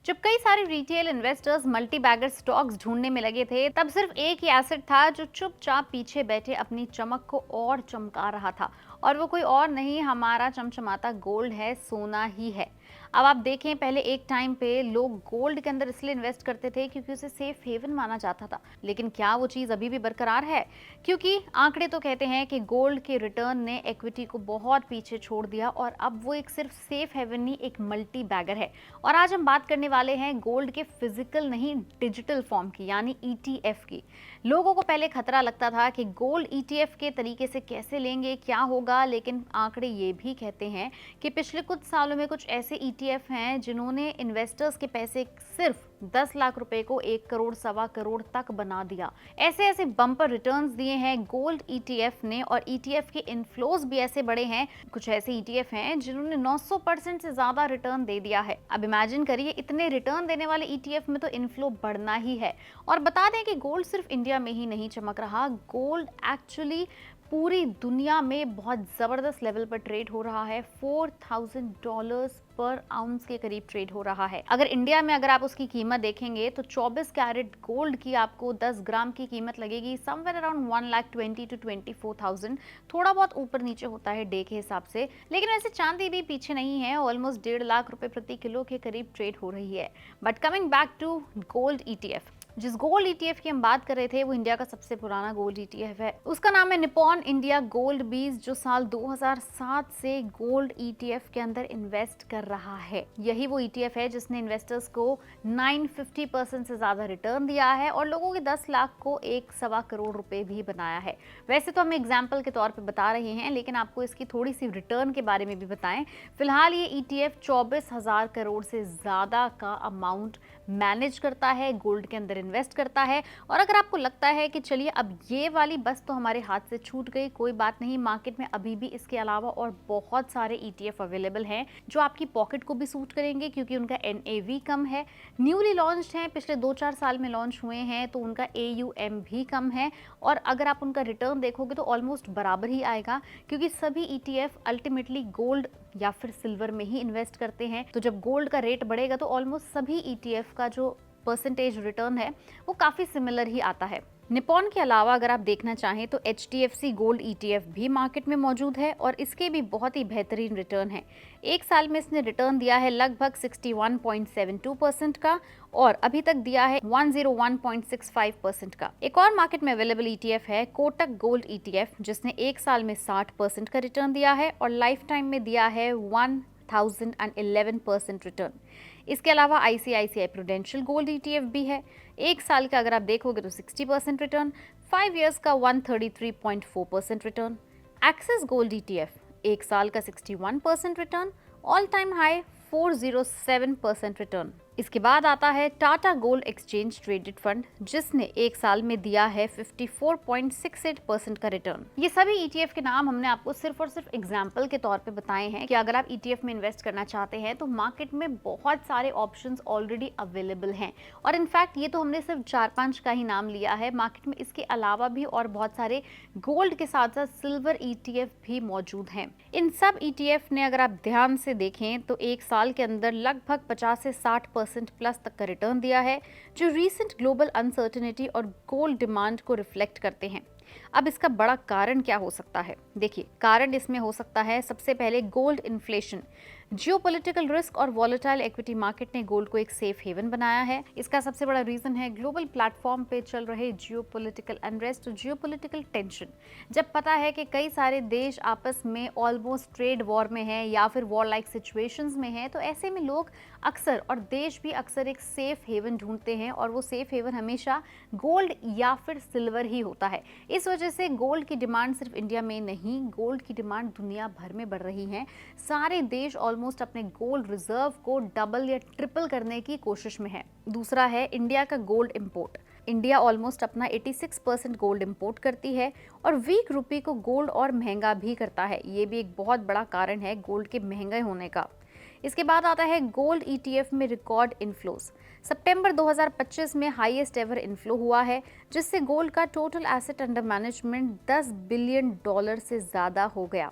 जब कई सारे retail investors multi bagger stocks ढूंढने में लगे थे, तब सिर्फ एक ही एसेट था जो चुपचाप पीछे बैठे अपनी चमक को और चमका रहा था। और वो कोई और नहीं, हमारा चमचमाता गोल्ड है, सोना ही है। अब आप देखें, पहले एक टाइम पे लोग गोल्ड के अंदर इसलिए इन्वेस्ट करते थे क्योंकि उसे सेफ हेवन माना जाता था। लेकिन क्या वो चीज अभी भी बरकरार है? क्योंकि आंकड़े तो कहते हैं कि गोल्ड के रिटर्न ने इक्विटी को बहुत पीछे छोड़ दिया और अब वो एक सिर्फ सेफ हेवन नहीं, एक मल्टी बैगर है। और आज हम बात करने वाले हैं गोल्ड के फिजिकल नहीं, डिजिटल फॉर्म की, यानी ईटीएफ की। लोगों को पहले खतरा लगता था कि गोल्ड ईटीएफ के तरीके से कैसे लेंगे, क्या होगा, लेकिन आंकड़े ये भी कहते हैं कि पिछले कुछ सालों में कुछ ऐसे ईटीएफ हैं जिन्होंने इन्वेस्टर्स के पैसे सिर्फ 10 लाख रुपए को 1 करोड़, सवा करोड़ तक बना दिया। ऐसे ऐसे बम्पर रिटर्न्स दिए हैं गोल्ड ईटीएफ ने, और ईटीएफ के इनफ्लोज भी ऐसे बड़े हैं। कुछ ऐसे ईटीएफ हैं जिन्होंने 900% से ज्यादा रिटर्न दे दिया है। अब इमेजिन करिए, इतने रिटर्न देने वाले ईटीएफ में तो इनफ्लो बढ़ना ही है। और बता दें कि गोल्ड सिर्फ इंडिया में ही नहीं चमक रहा, गोल्ड एक्चुअली पूरी दुनिया में बहुत ज़बरदस्त लेवल पर ट्रेड हो रहा है। $4000 पर आउंस के करीब ट्रेड हो रहा है। अगर इंडिया में अगर आप उसकी कीमत देखेंगे तो 24 कैरेट गोल्ड की आपको 10 ग्राम की कीमत लगेगी समवेयर अराउंड 1,20,000 to 24,000। थोड़ा बहुत ऊपर नीचे होता है डे के हिसाब से, लेकिन वैसे चांदी भी पीछे नहीं है, ऑलमोस्ट 1.5 लाख रुपए प्रति किलो के करीब ट्रेड हो रही है। But coming back to gold ETF, जिस गोल्ड ईटीएफ की हम बात कर रहे थे वो इंडिया का सबसे पुराना गोल्ड ईटीएफ है। उसका नाम है निप्पॉन इंडिया गोल्ड बीज, जो साल 2007 से गोल्ड ईटीएफ के अंदर इन्वेस्ट कर रहा है। यही वो ईटीएफ है जिसने इन्वेस्टर्स को 950% से ज्यादा रिटर्न दिया है और लोगों के 10 लाख को 1.25 करोड़ रुपए भी बनाया है। वैसे तो हम एग्जाम्पल के तौर पर बता रहे हैं, लेकिन आपको इसकी थोड़ी सी रिटर्न के बारे में भी बताएं। फिलहाल ये ईटीएफ 24,000 करोड़ से ज्यादा का अमाउंट मैनेज करता है, गोल्ड के अंदर इन्वेस्ट करता है। और अगर आपको लगता है कि चलिए अब ये वाली बस तो हमारे हाथ से छूट गई, कोई बात नहीं, मार्केट में अभी भी इसके अलावा और बहुत सारे ईटीएफ अवेलेबल हैं जो आपकी पॉकेट को भी सूट करेंगे, क्योंकि उनका एनएवी कम है, न्यूली लॉन्च्ड हैं, पिछले 2-4 साल में लॉन्च हुए हैं, तो उनका एयूएम भी कम है। और अगर आप उनका रिटर्न देखोगे तो ऑलमोस्ट बराबर ही आएगा, क्योंकि सभी ईटीएफ अल्टीमेटली गोल्ड या फिर सिल्वर में ही इन्वेस्ट करते हैं। तो जब गोल्ड का रेट बढ़ेगा तो ऑलमोस्ट सभी ईटीएफ का जो परसेंटेज रिटर्न है वो काफी सिमिलर ही आता है। निप्पॉन के अलावा अगर आप देखना चाहें तो एचडीएफसी गोल्ड ईटीएफ भी मार्केट में मौजूद है और इसके भी बहुत ही बेहतरीन रिटर्न है। एक साल में इसने रिटर्न दिया है लगभग 61.72% का, और अभी तक दिया है 101.65% का। एक और मार्केट में अवेलेबल ईटीएफ है कोटक गोल्ड ईटीएफ, जिसने एक साल में 60% का रिटर्न दिया है और लाइफ टाइम में दिया है 1011% रिटर्न। इसके अलावा आईसीआईसीआई प्रूडेंशियल गोल्ड ईटीएफ भी है। एक साल का अगर आप देखोगे तो 60% रिटर्न, 5 इयर्स का 133.4% रिटर्न। एक्सिस गोल्ड ईटीएफ एक साल का 61% return, all time high 407% return. इसके बाद आता है Tata gold exchange traded fund, जिसने एक साल में दिया है 54.68% का रिटर्न। ये सभी ईटीएफ के नाम हमने आपको सिर्फ और सिर्फ एग्जाम्पल के तौर पे बताए हैं कि अगर आप ईटीएफ में इन्वेस्ट करना चाहते हैं तो मार्केट में बहुत सारे ऑप्शंस ऑलरेडी अवेलेबल हैं। और इनफैक्ट ये तो हमने सिर्फ 4-5 का ही नाम लिया है, मार्केट में इसके अलावा भी और बहुत सारे गोल्ड के साथ साथ सिल्वर ईटीएफ भी मौजूद हैं। इन सब ईटीएफ ने अगर आप ध्यान से देखें तो एक साल के अंदर लगभग 50 से 60% प्लस तक का रिटर्न दिया है, जो रीसेंट ग्लोबल अनसर्टेनिटी और गोल्ड डिमांड को रिफ्लेक्ट करते हैं। अब इसका बड़ा कारण क्या हो सकता है? देखिए, कारण इसमें हो सकता है सबसे पहले गोल्ड इन्फ्लेशन। जियोपॉलिटिकल रिस्क और वॉलेटाइल इक्विटी मार्केट ने गोल्ड को एक सेफ हेवन बनाया है। इसका सबसे बड़ा रीजन है ग्लोबल प्लेटफॉर्म पे चल रहे जियोपॉलिटिकल अनरेस्ट और जियोपॉलिटिकल टेंशन। जब पता है कि कई सारे देश आपस में ऑलमोस्ट ट्रेड वॉर में है या फिर वॉर लाइक सिचुएशंस में है, तो ऐसे में लोग अक्सर और देश भी अक्सर एक सेफ हेवन ढूंढते हैं, और वो सेफ हेवन हमेशा गोल्ड या फिर सिल्वर ही होता है। इस वजह से गोल्ड की डिमांड सिर्फ इंडिया में नहीं, गोल्ड की डिमांड दुनिया भर में बढ़ रही है। सारे देश ऑलमोस्ट अपने गोल्ड रिजर्व को डबल या ट्रिपल करने की कोशिश में है। दूसरा है इंडिया का गोल्ड इंपोर्ट। इंडिया ऑलमोस्ट अपना 86% गोल्ड इंपोर्ट करती है और वीक रुपी को गोल्ड और महंगा भी करता है। ये भी एक बहुत बड़ा कारण है गोल्ड के महंगे होने का। इसके बाद आता है गोल्ड ईटीएफ में रिकॉर्ड इनफ्लोज। सितंबर 2025 में हाईएस्ट एवर इनफ्लो हुआ है, जिससे गोल्ड का total asset under management $10 billion से ज़्यादा हो गया।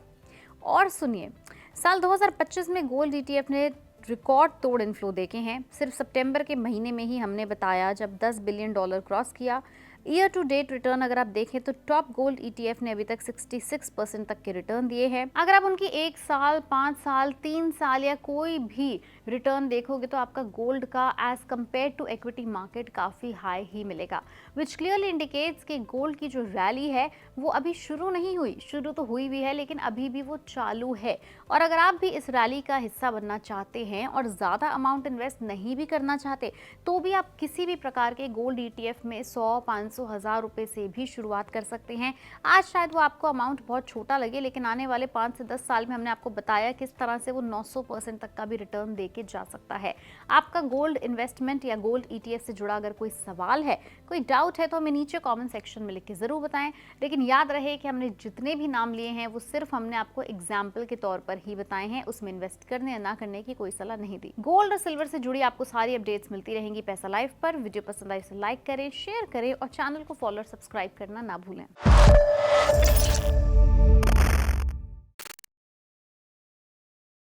और सुनिए, साल 2025 में गोल्ड ईटीएफ ने रिकॉर्ड तोड़ इन्फ्लो देखे हैं। सिर्फ सितंबर के महीने में ही हमने बताया जब $10 बिलियन क्रॉस किया। ईयर टू डेट रिटर्न अगर आप देखें तो टॉप गोल्ड ETF ने अभी तक 66% तक के रिटर्न दिए हैं। अगर आप उनकी 1 साल, 5 साल, 3 साल या कोई भी रिटर्न देखोगे तो आपका गोल्ड का age compare to equity market काफ़ी हाई ही मिलेगा, विच क्लियरली इंडिकेट्स कि गोल्ड की जो रैली है वो अभी शुरू नहीं हुई। शुरू तो हुई भी है लेकिन अभी भी वो चालू है। और अगर आप भी इस रैली का हिस्सा बनना चाहते हैं और ज़्यादा अमाउंट इन्वेस्ट नहीं भी करना चाहते तो भी आप किसी भी प्रकार के गोल्ड ETF में 100, 500, 1000 रुपए से भी शुरुआत कर सकते हैं। आज शायद वो आपको अमाउंट बहुत छोटा लगे लेकिन आने वाले 5 से 10 साल में हमने आपको बताया किस तरह से वो 900% तक का भी रिटर्न देके जा सकता है। आपका गोल्ड इन्वेस्टमेंट या गोल्ड ETF से जुड़ा अगर कोई सवाल है, कोई डाउट है तो हमें नीचे कमेंट सेक्शन में लिख के जरूर बताएं। लेकिन याद रहे कि हमने जितने भी नाम लिए हैं वो सिर्फ हमने आपको एग्जाम्पल के तौर पर ही बताए हैं, उसमें इन्वेस्ट करने या ना करने की कोई सलाह नहीं दी। गोल्ड और सिल्वर से जुड़ी आपको सारी अपडेट्स मिलती रहेंगी पैसा लाइव पर। वीडियो पसंद आई तो लाइक करें, शेयर करें और चैनल को फॉलो और सब्सक्राइब करना ना भूलें।